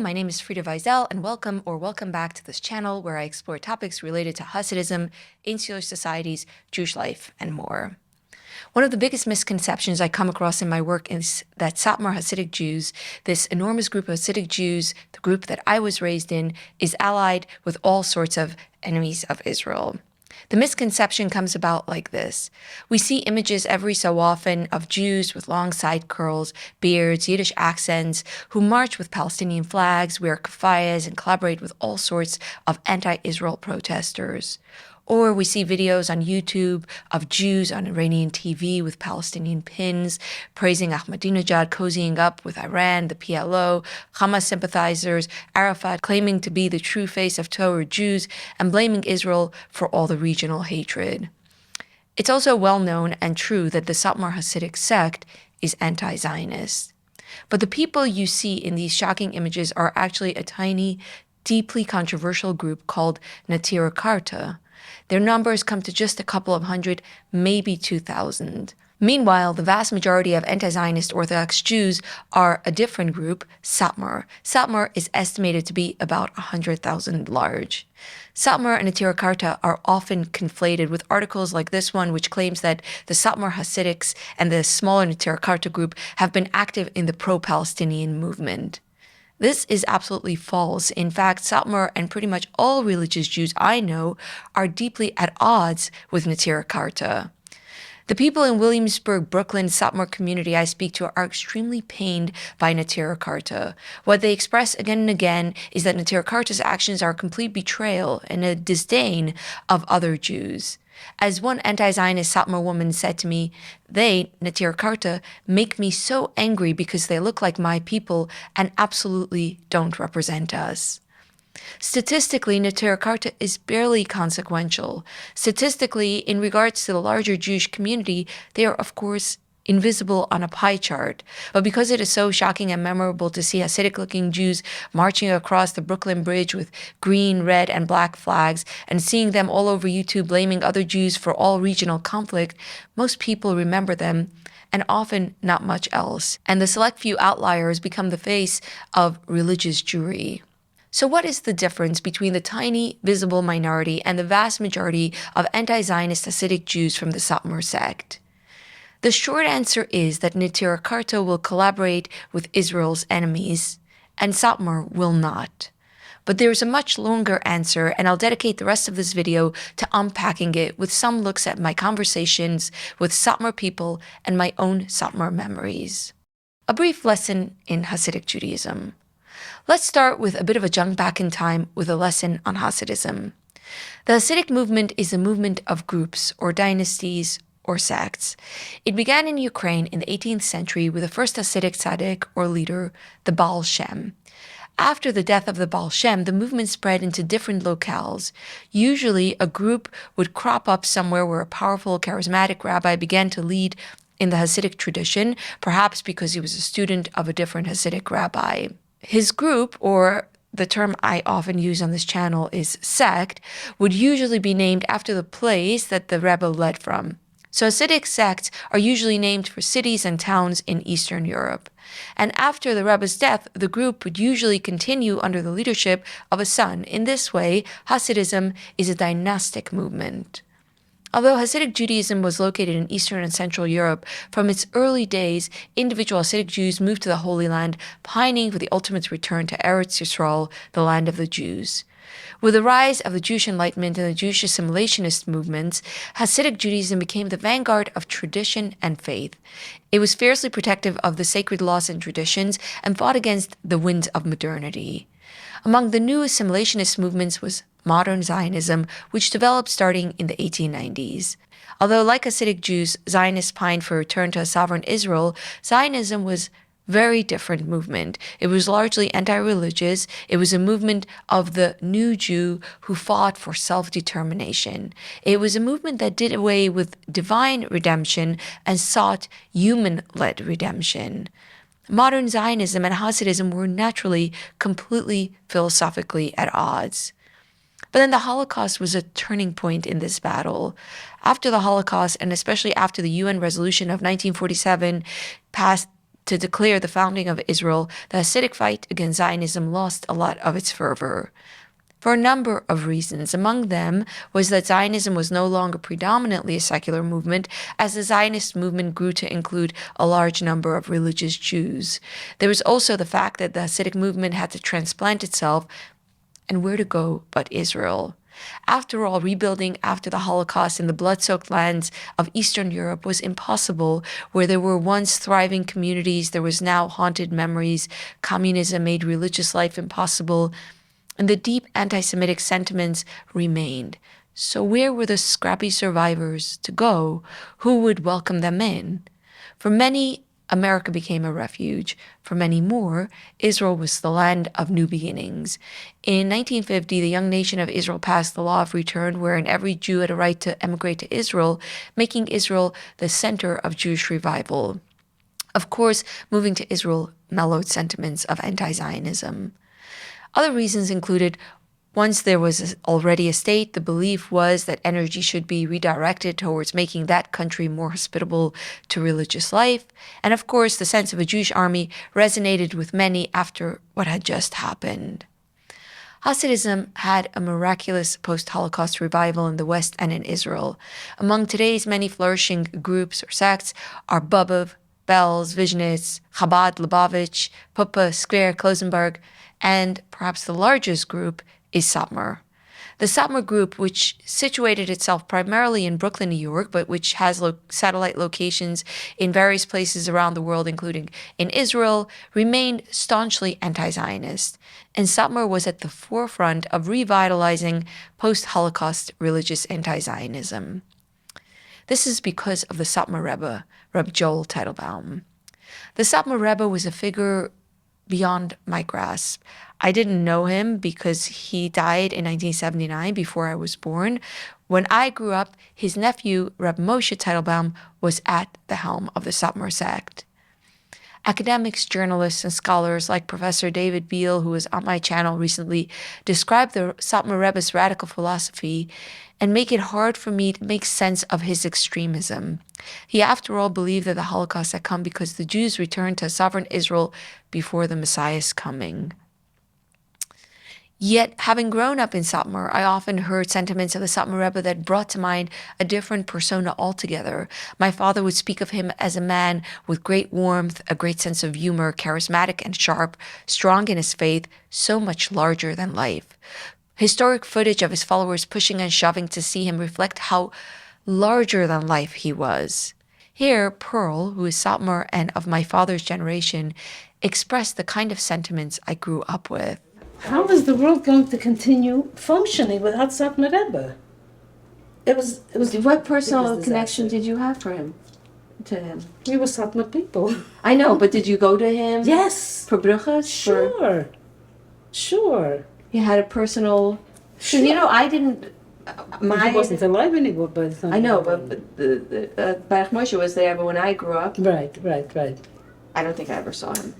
My name is Frida Weisel, and welcome back to this channel where I explore topics related to Hasidism, insular societies, Jewish life, and more. One of the biggest misconceptions I come across in my work is that Satmar Hasidic Jews, this enormous group of Hasidic Jews, the group that I was raised in, is allied with all sorts of enemies of Israel. The misconception comes about like this. We see images every so often of Jews with long side curls, beards, Yiddish accents, who march with Palestinian flags, wear keffiyehs, and collaborate with all sorts of anti-Israel protesters. Or we see videos on YouTube of Jews on Iranian TV with Palestinian pins, praising Ahmadinejad, cozying up with Iran, the PLO, Hamas sympathizers, Arafat claiming to be the true face of Torah Jews, and blaming Israel for all the regional hatred. It's also well known and true that the Satmar Hasidic sect is anti-Zionist. But the people you see in these shocking images are actually a tiny, deeply controversial group called Naturei Karte. Their numbers come to just a couple of hundred, maybe 2,000. Meanwhile, the vast majority of anti-Zionist Orthodox Jews are a different group, Satmar. Satmar is estimated to be about 100,000 large. Satmar and Naturei Karte are often conflated with articles like this one, which claims that the Satmar Hasidics and the smaller Naturei Karte group have been active in the pro-Palestinian movement. This is absolutely false. In fact, Satmar and pretty much all religious Jews I know are deeply at odds with Naturei Karte. The people in Williamsburg, Brooklyn, Satmar community I speak to are extremely pained by Naturei Karte. What they express again and again is that Naturei Karte's actions are a complete betrayal and a disdain of other Jews. As one anti-Zionist Satmar woman said to me, they, Naturei Karte, make me so angry because they look like my people and absolutely don't represent us. Statistically, Naturei Karte is barely consequential. Statistically, in regards to the larger Jewish community, they are, of course, invisible on a pie chart. But because it is so shocking and memorable to see Hasidic-looking Jews marching across the Brooklyn Bridge with green, red, and black flags, and seeing them all over YouTube blaming other Jews for all regional conflict, most people remember them, and often not much else. And the select few outliers become the face of religious Jewry. So what is the difference between the tiny, visible minority and the vast majority of anti-Zionist Hasidic Jews from the Satmar sect? The short answer is that Naturei Karte will collaborate with Israel's enemies, and Satmar will not. But there's a much longer answer, and I'll dedicate the rest of this video to unpacking it with some looks at my conversations with Satmar people and my own Satmar memories. A brief lesson in Hasidic Judaism. Let's start with a bit of a jump back in time with a lesson on Hasidism. The Hasidic movement is a movement of groups or dynasties or sects. It began in Ukraine in the 18th century with the first Hasidic tzaddik or leader, the Baal Shem. After the death of the Baal Shem, the movement spread into different locales. Usually, a group would crop up somewhere where a powerful, charismatic rabbi began to lead in the Hasidic tradition, perhaps because he was a student of a different Hasidic rabbi. His group, or the term I often use on this channel is sect, would usually be named after the place that the Rebbe led from. So Hasidic sects are usually named for cities and towns in Eastern Europe. And after the Rebbe's death, the group would usually continue under the leadership of a son. In this way, Hasidism is a dynastic movement. Although Hasidic Judaism was located in Eastern and Central Europe, from its early days, individual Hasidic Jews moved to the Holy Land, pining for the ultimate return to Eretz Yisrael, the land of the Jews. With the rise of the Jewish Enlightenment and the Jewish assimilationist movements, Hasidic Judaism became the vanguard of tradition and faith. It was fiercely protective of the sacred laws and traditions and fought against the winds of modernity. Among the new assimilationist movements was modern Zionism, which developed starting in the 1890s. Although, like Hasidic Jews, Zionists pined for a return to a sovereign Israel, Zionism was a very different movement. It was largely anti-religious. It was a movement of the new Jew who fought for self-determination. It was a movement that did away with divine redemption and sought human-led redemption. Modern Zionism and Hasidism were naturally completely philosophically at odds. But then the Holocaust was a turning point in this battle. After the Holocaust, and especially after the UN resolution of 1947 passed to declare the founding of Israel, the Hasidic fight against Zionism lost a lot of its fervor. For a number of reasons. Among them was that Zionism was no longer predominantly a secular movement, as the Zionist movement grew to include a large number of religious Jews. There was also the fact that the Hasidic movement had to transplant itself, and where to go but Israel. After all, rebuilding after the Holocaust in the blood-soaked lands of Eastern Europe was impossible. Where there were once thriving communities, there was now haunted memories. Communism made religious life impossible, and the deep anti-Semitic sentiments remained. So where were the scrappy survivors to go? Who would welcome them in? For many, America became a refuge. For many more, Israel was the land of new beginnings. In 1950, the young nation of Israel passed the law of return, wherein every Jew had a right to emigrate to Israel, making Israel the center of Jewish revival. Of course, moving to Israel mellowed sentiments of anti-Zionism. Other reasons included, once there was already a state, the belief was that energy should be redirected towards making that country more hospitable to religious life. And of course, the sense of a Jewish army resonated with many after what had just happened. Hasidism had a miraculous post-Holocaust revival in the West and in Israel. Among today's many flourishing groups or sects are Bobov, Belz, Vizhnitz, Chabad, Lubavitch, Pupa, Skver, Klosenberg, and perhaps the largest group is Satmar. The Satmar group, which situated itself primarily in Brooklyn, New York, but which has satellite locations in various places around the world, including in Israel, remained staunchly anti-Zionist. And Satmar was at the forefront of revitalizing post-Holocaust religious anti-Zionism. This is because of the Satmar Rebbe Joel Teitelbaum. The Satmar Rebbe was a figure beyond my grasp. I didn't know him because he died in 1979 before I was born. When I grew up, his nephew, Rebbe Moshe Teitelbaum, was at the helm of the Satmar sect. Academics, journalists, and scholars like Professor David Beal, who was on my channel recently, describe the Satmar Rebbe's radical philosophy and make it hard for me to make sense of his extremism. He, after all, believed that the Holocaust had come because the Jews returned to sovereign Israel before the Messiah's coming. Yet, having grown up in Satmar, I often heard sentiments of the Satmar Rebbe that brought to mind a different persona altogether. My father would speak of him as a man with great warmth, a great sense of humor, charismatic and sharp, strong in his faith, so much larger than life. Historic footage of his followers pushing and shoving to see him reflect how larger than life he was. Here, Pearl, who is Satmar and of my father's generation, expressed the kind of sentiments I grew up with. How is the world going to continue functioning without Satmar Rebbe? It was. What personal connection did you have to him? We were Satmar people. I know, but did you go to him? Yes. For bruchas? Sure. You had a personal. Sure. You know, I didn't. He wasn't alive anymore by the time. I know, but the Baruch Moshe was there. But when I grew up, right. I don't think I ever saw him.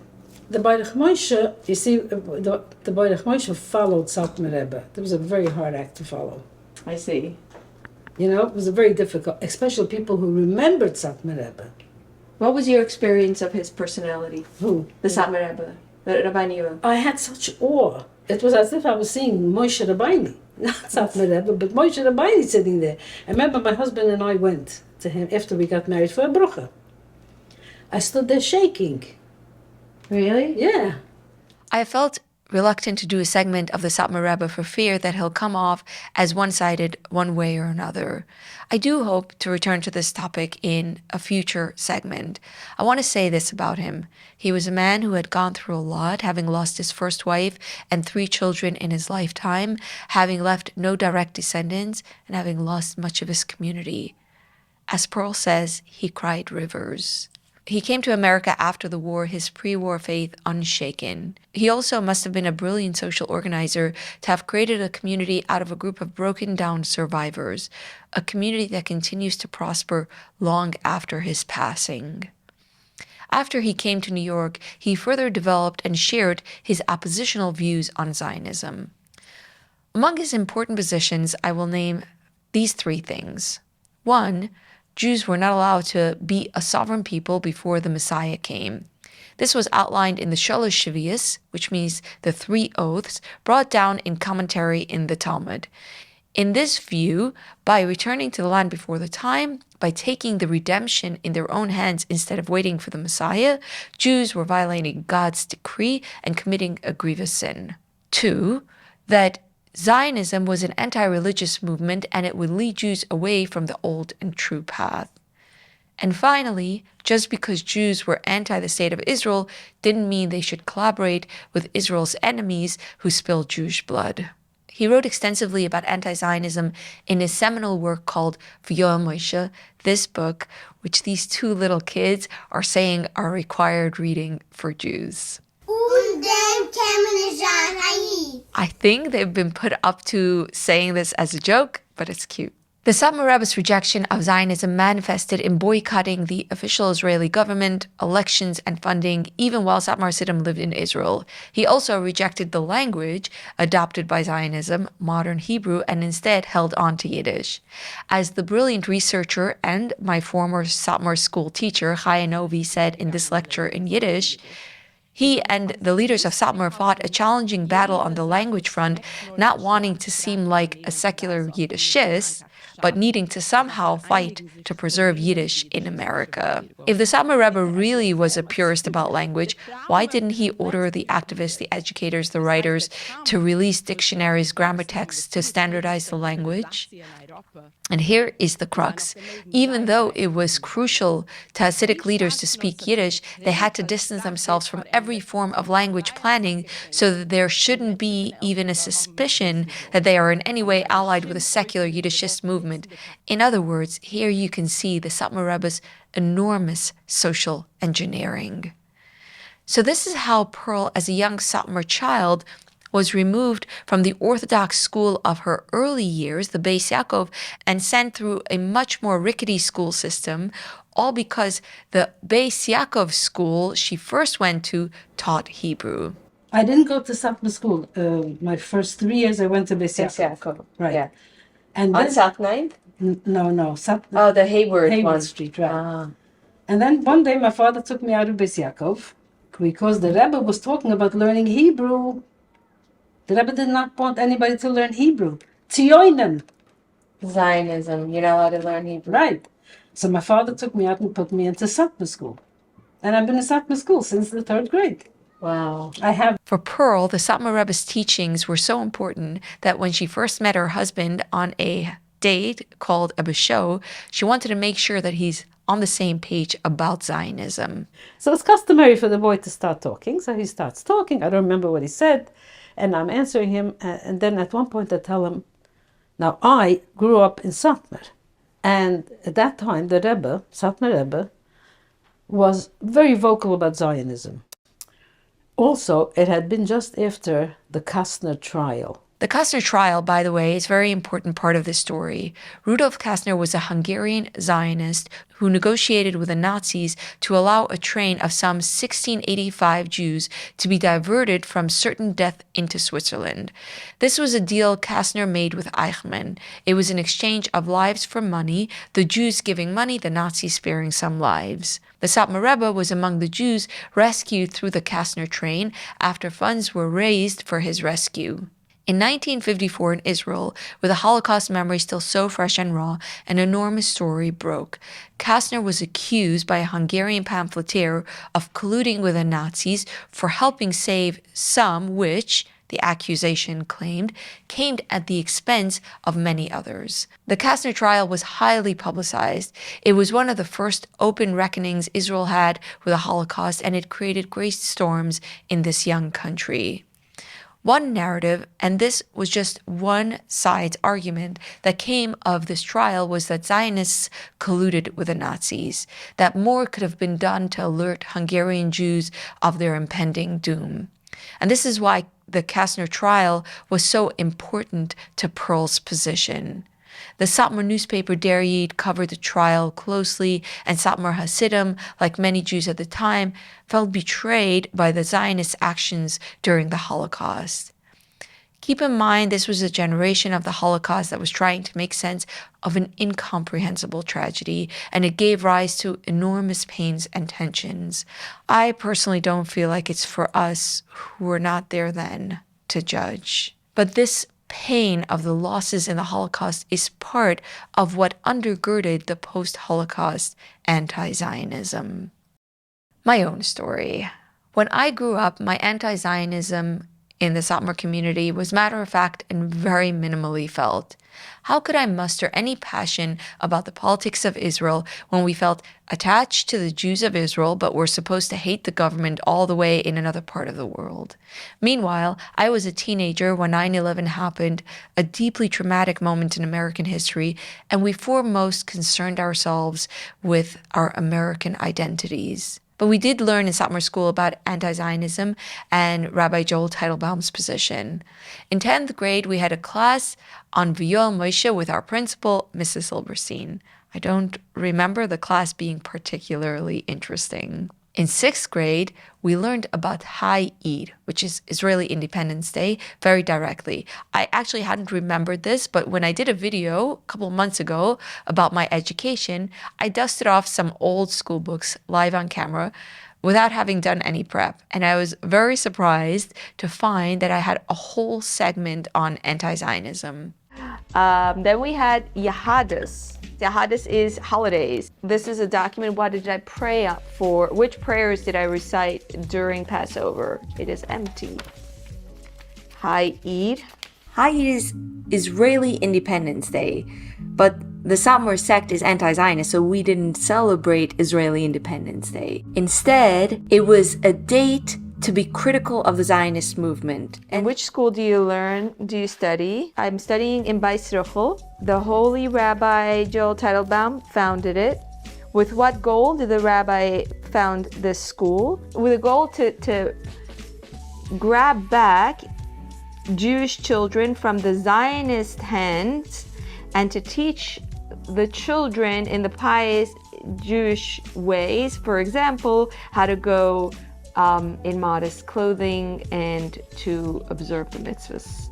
The Baruch Moshe, you see, the Baruch Moshe followed Satmar Rebbe. It was a very hard act to follow. I see. You know, it was a very difficult, especially people who remembered Satmar Rebbe. What was your experience of his personality? Who? The Satmar Rebbe, the Rabbeinu. I had such awe. It was as if I was seeing Moshe Rabbeinu, not Satmar Rebbe, but Moshe Rabbeinu sitting there. I remember my husband and I went to him after we got married for a brucha. I stood there shaking. Really? Yeah. I felt reluctant to do a segment of the Satmar Rebbe for fear that he'll come off as one-sided one way or another. I do hope to return to this topic in a future segment. I want to say this about him. He was a man who had gone through a lot, having lost his first wife and 3 children in his lifetime, having left no direct descendants, and having lost much of his community. As Pearl says, he cried rivers. He came to America after the war, his pre-war faith unshaken. He also must have been a brilliant social organizer to have created a community out of a group of broken down survivors, a community that continues to prosper long after his passing. After he came to New York, he further developed and shared his oppositional views on Zionism. Among his important positions, I will name these 3 things. 1, Jews were not allowed to be a sovereign people before the Messiah came. This was outlined in the Shalosh Shavios, which means the 3 oaths, brought down in commentary in the Talmud. In this view, by returning to the land before the time, by taking the redemption in their own hands instead of waiting for the Messiah, Jews were violating God's decree and committing a grievous sin. 2, that Zionism was an anti-religious movement and it would lead Jews away from the old and true path. And finally, just because Jews were anti the state of Israel didn't mean they should collaborate with Israel's enemies who spilled Jewish blood. He wrote extensively about anti-Zionism in his seminal work called V'yoel Moshe, this book, which these 2 little kids are saying are required reading for Jews. I think they've been put up to saying this as a joke, but it's cute. The Satmar Rebbe's rejection of Zionism manifested in boycotting the official Israeli government, elections, and funding, even while Satmar Hasidim lived in Israel. He also rejected the language adopted by Zionism, modern Hebrew, and instead held on to Yiddish. As the brilliant researcher and my former Satmar school teacher, Chaya Novi, said in this lecture in Yiddish, he and the leaders of Satmar fought a challenging battle on the language front, not wanting to seem like a secular Yiddishist, but needing to somehow fight to preserve Yiddish in America. If the Satmar Rebbe really was a purist about language, why didn't he order the activists, the educators, the writers to release dictionaries, grammar texts to standardize the language? And here is the crux. Even though it was crucial to Hasidic leaders to speak Yiddish, they had to distance themselves from every form of language planning so that there shouldn't be even a suspicion that they are in any way allied with a secular Yiddishist movement. In other words, here you can see the Satmar Rebbe's enormous social engineering. So this is how Pearl, as a young Satmar child, was removed from the Orthodox school of her early years, the Beis Yaakov, and sent through a much more rickety school system, all because the Beis Yaakov school she first went to taught Hebrew. I didn't go to Satmar school. My first 3 years I went to Beis Yaakov. Right. Yeah. And On then, South 9th? No. Oh, the Hayward one. Street, right. And then one day my father took me out of Beis Yaakov because the Rebbe was talking about learning Hebrew. The Rebbe did not want anybody to learn Hebrew. Zionism. Zionism. You're not allowed to learn Hebrew. Right. So my father took me out and put me into Satmar school. And I've been in Satmar school since the 3rd grade. Wow. I have. For Pearl, the Satmar Rebbe's teachings were so important that when she first met her husband on a date called a basho, she wanted to make sure that he's on the same page about Zionism. So it's customary for the boy to start talking. So he starts talking. I don't remember what he said. And I'm answering him. And then at one point I tell him, now I grew up in Satmar. And at that time, the Rebbe, Satmar Rebbe, was very vocal about Zionism. Also, it had been just after the Kastner trial. The Kastner trial, by the way, is a very important part of this story. Rudolf Kastner was a Hungarian Zionist who negotiated with the Nazis to allow a train of some 1685 Jews to be diverted from certain death into Switzerland. This was a deal Kastner made with Eichmann. It was an exchange of lives for money, the Jews giving money, the Nazis sparing some lives. The Satmar Rebbe was among the Jews rescued through the Kastner train after funds were raised for his rescue. In 1954 in Israel, with the Holocaust memory still so fresh and raw, an enormous story broke. Kastner was accused by a Hungarian pamphleteer of colluding with the Nazis for helping save some which, the accusation claimed, came at the expense of many others. The Kastner trial was highly publicized. It was one of the first open reckonings Israel had with the Holocaust, and it created great storms in this young country. One narrative, and this was just one side's argument, that came of this trial was that Zionists colluded with the Nazis, that more could have been done to alert Hungarian Jews of their impending doom. And this is why the Kastner trial was so important to Pearl's position. The Satmar newspaper Der Yid covered the trial closely, and Satmar Hasidim, like many Jews at the time, felt betrayed by the Zionist actions during the Holocaust. Keep in mind, this was a generation of the Holocaust that was trying to make sense of an incomprehensible tragedy, and it gave rise to enormous pains and tensions. I personally don't feel like it's for us, who were not there then, to judge. But this pain of the losses in the Holocaust is part of what undergirded the post-Holocaust anti-Zionism. My own story. When I grew up, my anti-Zionism in the Satmar community was matter-of-fact and very minimally felt. How could I muster any passion about the politics of Israel when we felt attached to the Jews of Israel but were supposed to hate the government all the way in another part of the world? Meanwhile, I was a teenager when 9/11 happened, a deeply traumatic moment in American history, and we foremost concerned ourselves with our American identities. But we did learn in Satmar School about anti-Zionism and Rabbi Joel Teitelbaum's position. In 10th grade, we had a class on V'yol Moshe with our principal, Mrs. Silberstein. I don't remember the class being particularly interesting. In 6th grade, we learned about High Eid, which is Israeli Independence Day, very directly. I actually hadn't remembered this, but when I did a video a couple of months ago about my education, I dusted off some old school books live on camera without having done any prep. And I was very surprised to find that I had a whole segment on anti-Zionism. Then we had Yahadis. Yahadis is holidays. This is a document. What did I pray for? Which prayers did I recite during Passover? It is empty. High Eid. High Eid is Israeli Independence Day, but the Satmar sect is anti-Zionist, so we didn't celebrate Israeli Independence Day. Instead, it was a date to be critical of the Zionist movement. And which school do you study? I'm studying in Beis Rochel. The Holy Rabbi Joel Teitelbaum founded it. With what goal did the rabbi found this school? With a goal to grab back Jewish children from the Zionist hands and to teach the children in the pious Jewish ways, for example, how to go in modest clothing and to observe the mitzvahs.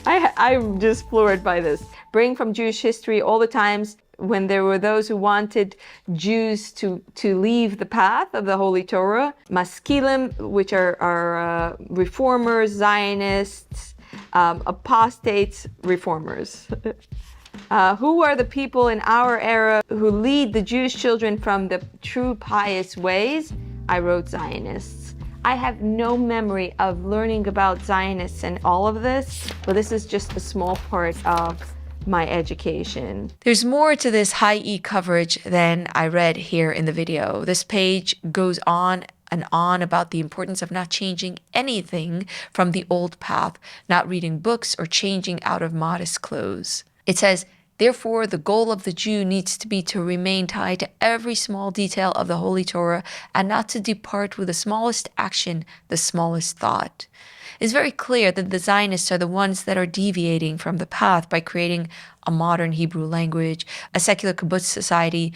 I'm just floored by this. Bring from Jewish history all the times when there were those who wanted Jews to leave the path of the Holy Torah. Maskilim, which are reformers, Zionists, apostates, reformers. Who are the people in our era who lead the Jewish children from the true pious ways? I wrote Zionists. I have no memory of learning about Zionists and all of this, but this is just a small part of my education. There's more to this High E coverage than I read here in the video. This page goes on and on about the importance of not changing anything from the old path, not reading books or changing out of modest clothes. It says, therefore, the goal of the Jew needs to be to remain tied to every small detail of the Holy Torah and not to depart with the smallest action, the smallest thought. It's very clear that the Zionists are the ones that are deviating from the path by creating a modern Hebrew language, a secular kibbutz society,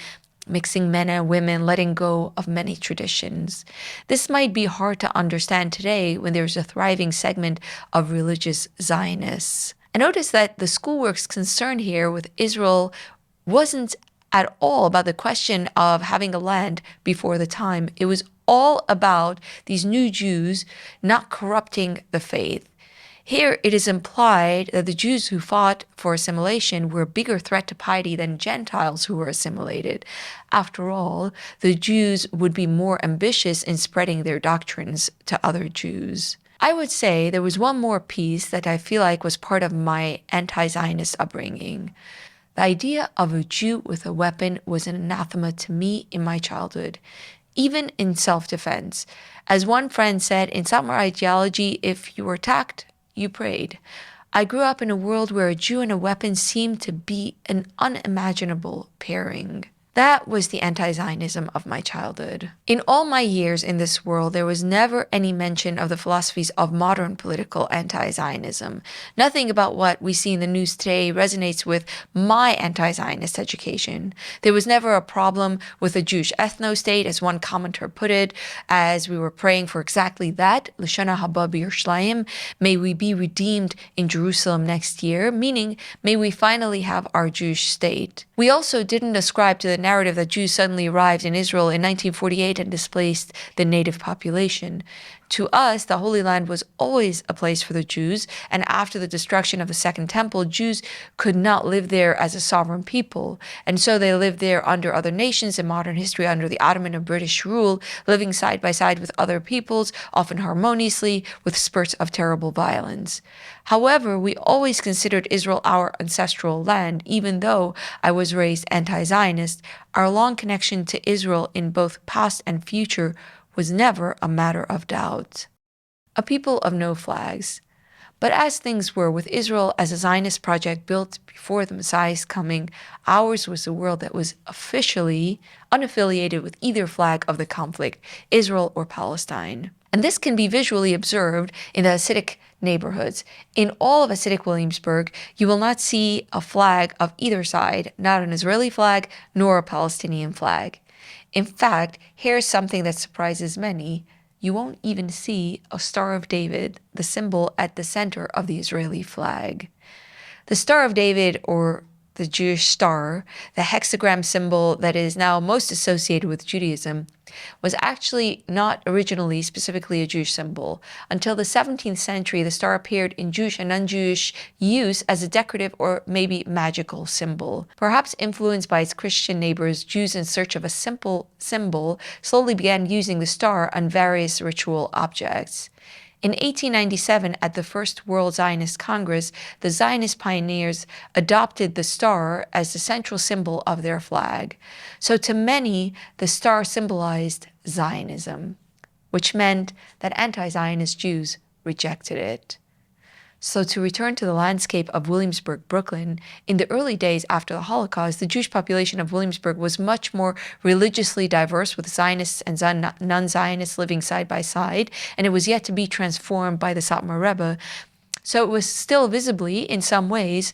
mixing men and women, letting go of many traditions. This might be hard to understand today when there's a thriving segment of religious Zionists. And notice that the schoolwork's concern here with Israel wasn't at all about the question of having a land before the time. It was all about these new Jews not corrupting the faith. Here it is implied that the Jews who fought for assimilation were a bigger threat to piety than Gentiles who were assimilated. After all, the Jews would be more ambitious in spreading their doctrines to other Jews. I would say there was one more piece that I feel like was part of my anti-Zionist upbringing. The idea of a Jew with a weapon was an anathema to me in my childhood, even in self-defense. As one friend said, in Satmar ideology, if you were attacked, you prayed. I grew up in a world where a Jew and a weapon seemed to be an unimaginable pairing. That was the anti-Zionism of my childhood. In all my years in this world, there was never any mention of the philosophies of modern political anti-Zionism. Nothing about what we see in the news today resonates with my anti-Zionist education. There was never a problem with a Jewish ethno-state, as one commenter put it, as we were praying for exactly that, L'shana haba b'Yerushalayim, may we be redeemed in Jerusalem next year, meaning may we finally have our Jewish state. We also didn't ascribe to the narrative that Jews suddenly arrived in Israel in 1948 and displaced the native population. To us, the Holy Land was always a place for the Jews, and after the destruction of the Second Temple, Jews could not live there as a sovereign people, and so they lived there under other nations in modern history under the Ottoman and British rule, living side by side with other peoples, often harmoniously, with spurts of terrible violence. However, we always considered Israel our ancestral land, even though I was raised anti-Zionist. Our long connection to Israel in both past and future was never a matter of doubt. A people of no flags. But as things were with Israel as a Zionist project built before the Messiah's coming, ours was a world that was officially unaffiliated with either flag of the conflict, Israel or Palestine. And this can be visually observed in the Hasidic neighborhoods. In all of Hasidic Williamsburg, you will not see a flag of either side, not an Israeli flag nor a Palestinian flag. In fact, here's something that surprises many. You won't even see a Star of David, the symbol at the center of the Israeli flag. The Star of David, or the Jewish star, the hexagram symbol that is now most associated with Judaism, was actually not originally specifically a Jewish symbol. Until the 17th century, the star appeared in Jewish and non-Jewish use as a decorative or maybe magical symbol. Perhaps influenced by its Christian neighbors, Jews in search of a simple symbol slowly began using the star on various ritual objects. In 1897, at the First World Zionist Congress, the Zionist pioneers adopted the star as the central symbol of their flag. So to many, the star symbolized Zionism, which meant that anti-Zionist Jews rejected it. So to return to the landscape of Williamsburg, Brooklyn, in the early days after the Holocaust, the Jewish population of Williamsburg was much more religiously diverse, with Zionists and non-Zionists living side by side, and it was yet to be transformed by the Satmar Rebbe. So it was still visibly, in some ways,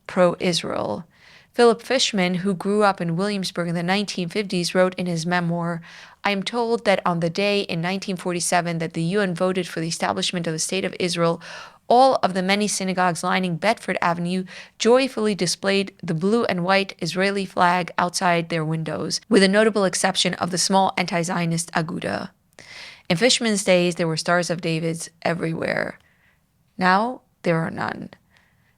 pro-Israel. Philip Fishman, who grew up in Williamsburg in the 1950s, wrote in his memoir, "I am told that on the day in 1947 that the UN voted for the establishment of the State of Israel, all of the many synagogues lining Bedford Avenue joyfully displayed the blue and white Israeli flag outside their windows, with a notable exception of the small anti-Zionist Aguda. In Fishman's days, there were Stars of Davids everywhere. Now, there are none.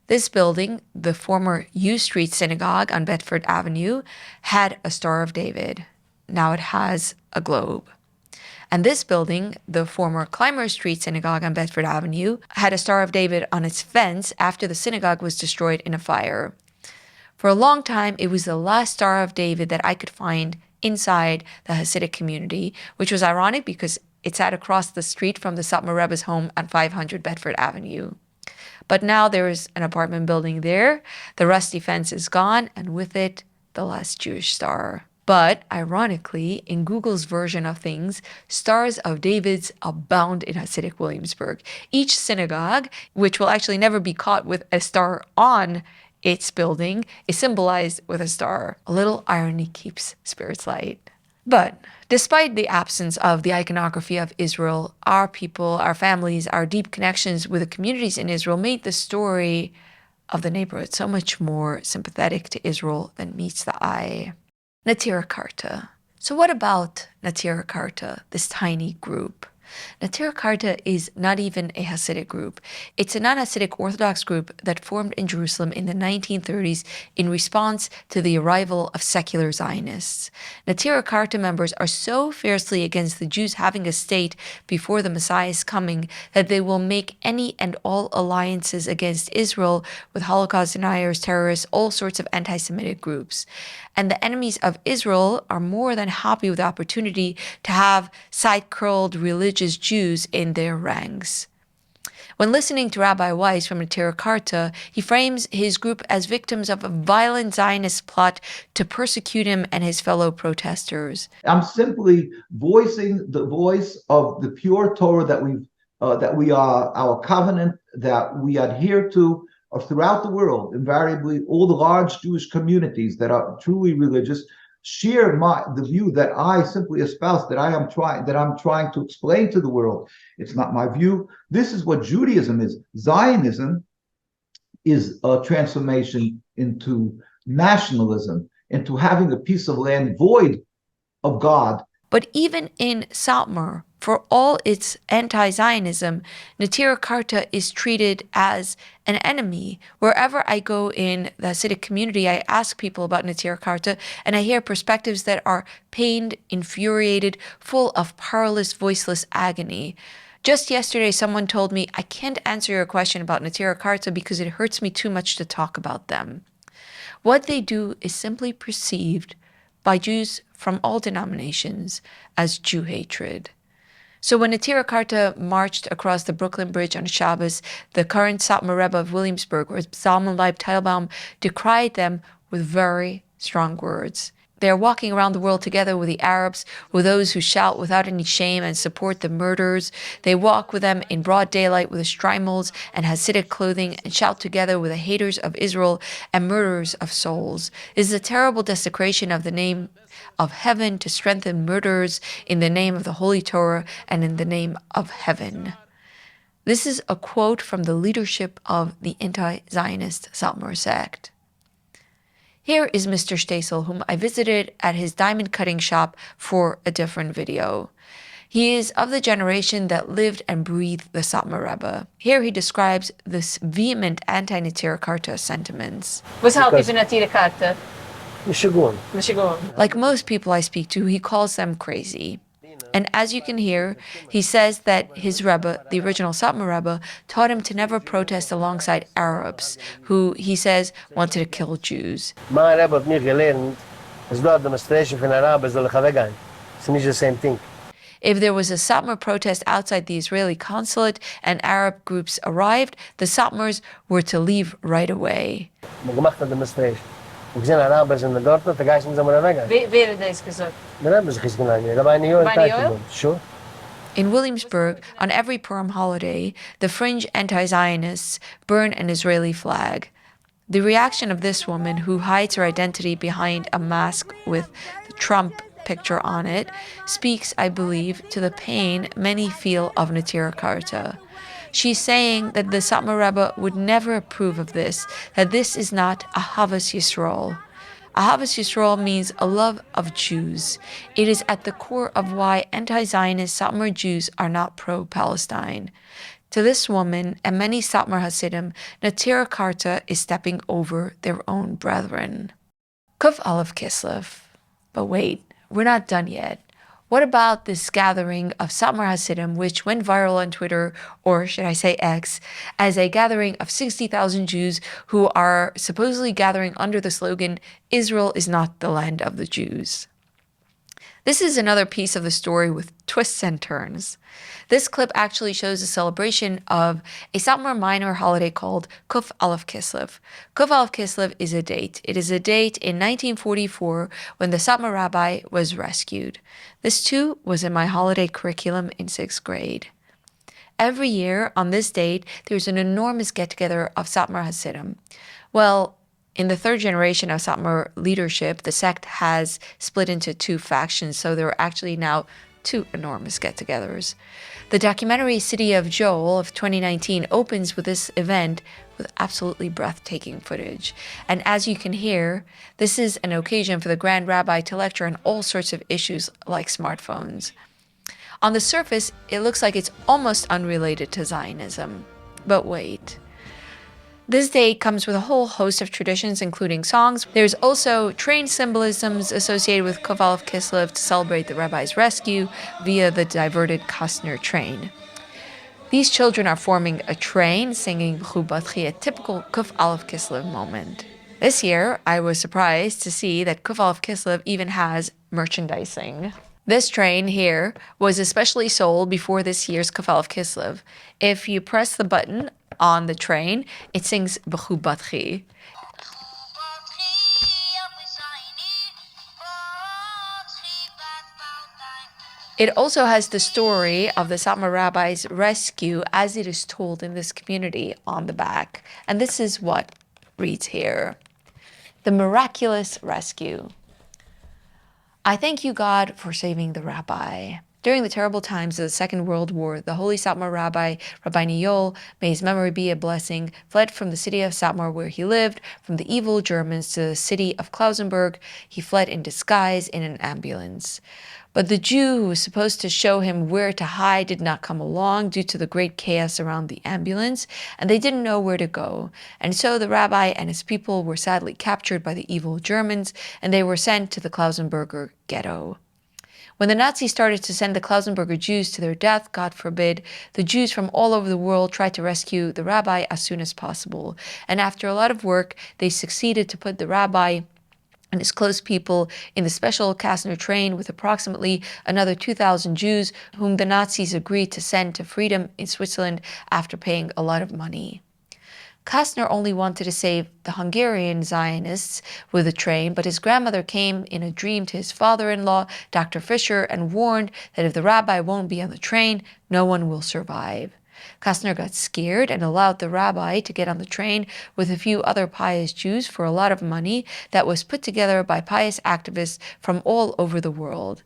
This building, the former U Street Synagogue on Bedford Avenue, had a Star of David. Now it has a globe. And this building, the former Clymer Street Synagogue on Bedford Avenue, had a Star of David on its fence after the synagogue was destroyed in a fire. For a long time, it was the last Star of David that I could find inside the Hasidic community, which was ironic because it sat across the street from the Satmar Rebbe's home on 500 Bedford Avenue. But now there is an apartment building there, the rusty fence is gone, and with it, the last Jewish star. But, ironically, in Google's version of things, Stars of Davids abound in Hasidic Williamsburg. Each synagogue, which will actually never be caught with a star on its building, is symbolized with a star. A little irony keeps spirits light. But despite the absence of the iconography of Israel, our people, our families, our deep connections with the communities in Israel made the story of the neighborhood so much more sympathetic to Israel than meets the eye. Naturei Karte. So what about Naturei Karte, this tiny group? Naturei Karte is not even a Hasidic group. It's a non-Hasidic Orthodox group that formed in Jerusalem in the 1930s in response to the arrival of secular Zionists. Naturei Karte members are so fiercely against the Jews having a state before the Messiah's coming that they will make any and all alliances against Israel with Holocaust deniers, terrorists, all sorts of anti-Semitic groups. And the enemies of Israel are more than happy with the opportunity to have side-curled religious Jews in their ranks. When listening to Rabbi Weiss from Naturei Karte, he frames his group as victims of a violent Zionist plot to persecute him and his fellow protesters. I'm simply voicing the voice of the pure Torah that we are, our covenant that we adhere to throughout the world. Invariably, all the large Jewish communities that are truly religious share the view that I simply espouse, that I'm trying to explain to the world. It's not my view. This is what Judaism is. Zionism is a transformation into nationalism, into having a piece of land void of God. But even in Satmar, for all its anti-Zionism, Naturei Karte is treated as an enemy. Wherever I go in the Hasidic community, I ask people about Naturei Karte, and I hear perspectives that are pained, infuriated, full of powerless, voiceless agony. Just yesterday, someone told me, I can't answer your question about Naturei Karte because it hurts me too much to talk about them. What they do is simply perceived by Jews from all denominations as Jew hatred. So when Naturei Karte marched across the Brooklyn Bridge on Shabbos, the current Satmar Rebbe of Williamsburg, or Satmar Rebbe Joel Teitelbaum, decried them with very strong words. They are walking around the world together with the Arabs, with those who shout without any shame and support the murderers. They walk with them in broad daylight with the shtreimels and Hasidic clothing and shout together with the haters of Israel and murderers of souls. It is a terrible desecration of the name of heaven to strengthen murderers in the name of the Holy Torah and in the name of heaven. This is a quote from the leadership of the anti-Zionist Satmar sect. Here is Mr. Stasel, whom I visited at his diamond cutting shop for a different video. He is of the generation that lived and breathed the Satmar Rebbe. Here he describes this vehement anti-Naturei Karte sentiments. Was halt even Naturei Karte? Like most people I speak to, he calls them crazy. And as you can hear, he says that his Rebbe, the original Satmar Rebbe, taught him to never protest alongside Arabs, who, he says, wanted to kill Jews. My Rebbe hat mir gelernt, es do a demonstration von Arabern soll ich weggehen. It's not the same thing. If there was a Satmar protest outside the Israeli consulate and Arab groups arrived, the Satmars were to leave right away. Man gemacht a demonstration. Wir gesehen Araber sind dort, da geißen sie mal weggehen. Wer hat das gesagt? Der Rebbe sich genannt, Rabbi Joel Teitelbaum. Sure. In Williamsburg, on every Purim holiday, the fringe anti-Zionists burn an Israeli flag. The reaction of this woman, who hides her identity behind a mask with the Trump picture on it, speaks, I believe, to the pain many feel of Naturei Karte. She's saying that the Satmar Rebbe would never approve of this, that this is not Ahavas Yisrael. Ahavas Yisrael means a love of Jews. It is at the core of why anti-Zionist Satmar Jews are not pro-Palestine. To this woman and many Satmar Hasidim, Naturei Karte is stepping over their own brethren. Kuf Alef Kislav. But wait, we're not done yet. What about this gathering of Satmar Hasidim, which went viral on Twitter, or should I say X, as a gathering of 60,000 Jews who are supposedly gathering under the slogan, Israel is not the land of the Jews? This is another piece of the story with twists and turns. This clip actually shows a celebration of a Satmar minor holiday called Kuf Alef Kislav. Kuf Alef Kislav is a date. It is a date in 1944 when the Satmar rabbi was rescued. This too was in my holiday curriculum in 6th grade. Every year on this date, there's an enormous get-together of Satmar Hasidim. Well, in the third generation of Satmar leadership, the sect has split into two factions, so there are actually now two enormous get-togethers. The documentary City of Joel of 2019 opens with this event with absolutely breathtaking footage. And as you can hear, this is an occasion for the Grand Rabbi to lecture on all sorts of issues like smartphones. On the surface, it looks like it's almost unrelated to Zionism. But wait. This date comes with a whole host of traditions, including songs. There's also train symbolisms associated with Kuf Alef Kislav to celebrate the rabbi's rescue via the diverted Kastner train. These children are forming a train, singing B'chu Batchi, a typical Kuf Alef Kislav moment. This year, I was surprised to see that Kuf Alef Kislav even has merchandising. This train here was especially sold before this year's Kuf Alef Kislav. If you press the button on the train, it sings B'chubatchi. It also has the story of the Satmar Rabbi's rescue as it is told in this community on the back. And this is what reads here. The miraculous rescue. I thank you, God, for saving the rabbi. During the terrible times of the Second World War, the holy Satmar Rabbi, Rabbi Joel, may his memory be a blessing, fled from the city of Satmar where he lived, from the evil Germans to the city of Klausenburg. He fled in disguise in an ambulance. But the Jew who was supposed to show him where to hide did not come along due to the great chaos around the ambulance, and they didn't know where to go. And so the rabbi and his people were sadly captured by the evil Germans, and they were sent to the Klausenburger ghetto. When the Nazis started to send the Klausenburger Jews to their death, God forbid, the Jews from all over the world tried to rescue the rabbi as soon as possible. And after a lot of work, they succeeded to put the rabbi and his close people in the special Kastner train with approximately another 2,000 Jews whom the Nazis agreed to send to freedom in Switzerland after paying a lot of money. Kastner only wanted to save the Hungarian Zionists with the train, but his grandmother came in a dream to his father-in-law, Dr. Fischer, and warned that if the rabbi won't be on the train, no one will survive. Kastner got scared and allowed the rabbi to get on the train with a few other pious Jews for a lot of money that was put together by pious activists from all over the world.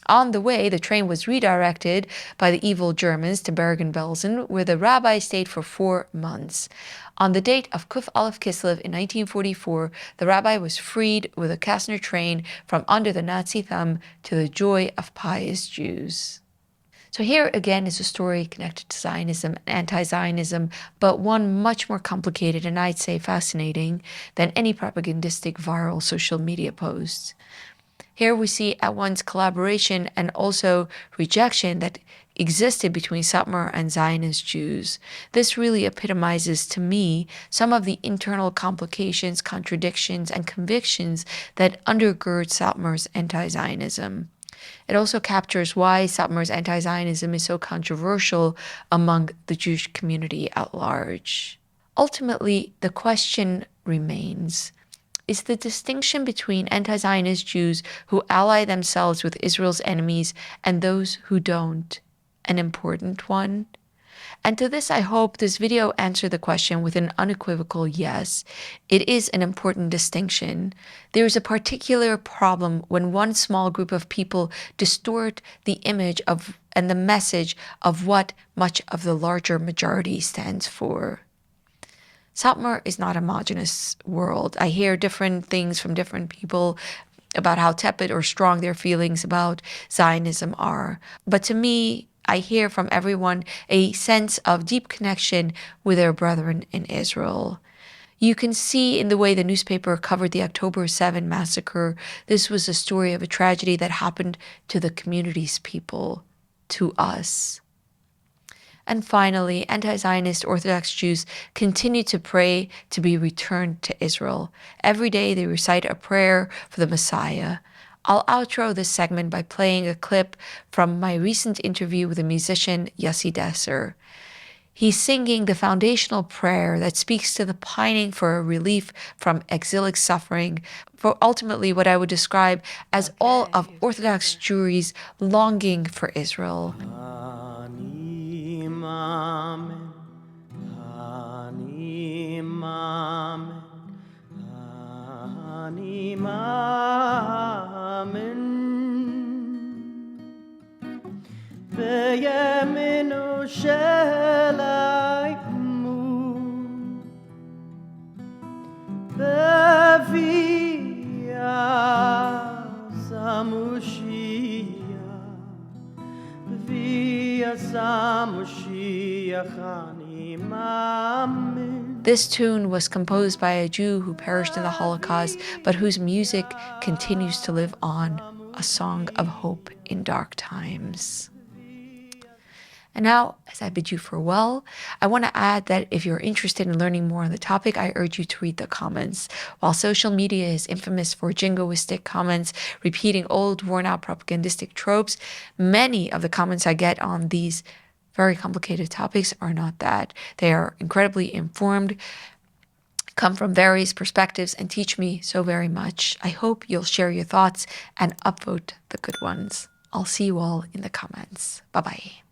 On the way, the train was redirected by the evil Germans to Bergen-Belsen, where the rabbi stayed for 4 months. On the date of Kuf Alef Kislav in 1944, the rabbi was freed with a Kastner train from under the Nazi thumb to the joy of pious Jews. So here again is a story connected to Zionism and anti-Zionism, but one much more complicated and I'd say fascinating than any propagandistic viral social media post. Here we see at once collaboration and also rejection that existed between Satmar and Zionist Jews. This really epitomizes to me some of the internal complications, contradictions, and convictions that undergird Satmar's anti-Zionism. It also captures why Satmar's anti-Zionism is so controversial among the Jewish community at large. Ultimately, the question remains, is the distinction between anti-Zionist Jews who ally themselves with Israel's enemies and those who don't an important one? And to this, I hope this video answered the question with an unequivocal yes. It is an important distinction. There is a particular problem when one small group of people distort the image of and the message of what much of the larger majority stands for. Satmar is not a homogeneous world. I hear different things from different people about how tepid or strong their feelings about Zionism are. But to me, I hear from everyone a sense of deep connection with their brethren in Israel. You can see in the way the newspaper covered the October 7 massacre, this was a story of a tragedy that happened to the community's people, to us. And finally, anti-Zionist Orthodox Jews continue to pray to be returned to Israel. Every day they recite a prayer for the Messiah. I'll outro this segment by playing a clip from my recent interview with the musician Yossi Desser. He's singing the foundational prayer that speaks to the pining for a relief from exilic suffering, for ultimately what I would describe as all of Orthodox Jewry's longing for Israel. בימינו שלנו בביאה סמושיח בביאה סמושיח אני מאמין. This tune was composed by a Jew who perished in the Holocaust, but whose music continues to live on, a song of hope in dark times. And now, as I bid you farewell, I want to add that if you're interested in learning more on the topic, I urge you to read the comments. While social media is infamous for jingoistic comments, repeating old, worn-out propagandistic tropes, many of the comments I get on these very complicated topics are not that. They are incredibly informed, come from various perspectives, and teach me so very much. I hope you'll share your thoughts and upvote the good ones. I'll see you all in the comments. Bye-bye.